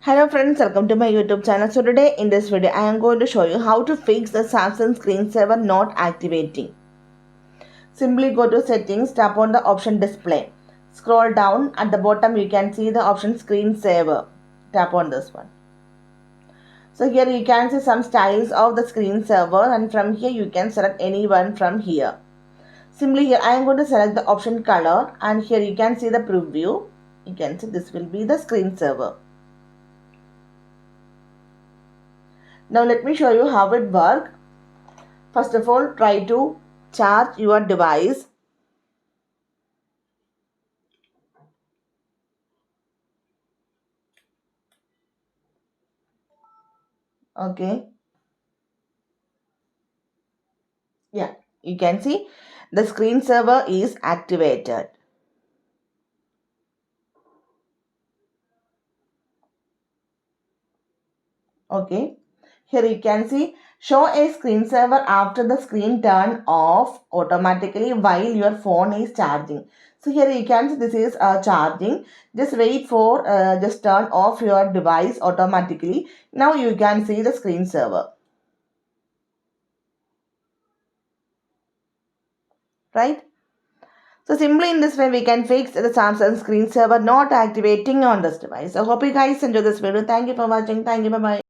Hello friends, welcome to my YouTube channel. So today in this video I am going to show you how to fix the Samsung screensaver not activating. Simply go to settings, tap on the option display. Scroll down, at the bottom you can see the option screensaver. Tap on this one. So here you can see some styles of the screensaver, and from here you can select any one from here. Simply here I am going to select the option color, and here you can see the preview. You can see this will be the screensaver. Now let me show you how it works. First of all, try to charge your device. Okay. Yeah, you can see the screensaver is activated. Okay. Here you can see show a screensaver after the screen turn off automatically while your phone is charging. So here you can see this is charging. Just wait for just turn off your device automatically. Now you can see the screensaver. Right? So simply in this way we can fix the Samsung screensaver not activating on this device. I hope you guys enjoy this video. Thank you for watching. Thank you. Bye bye.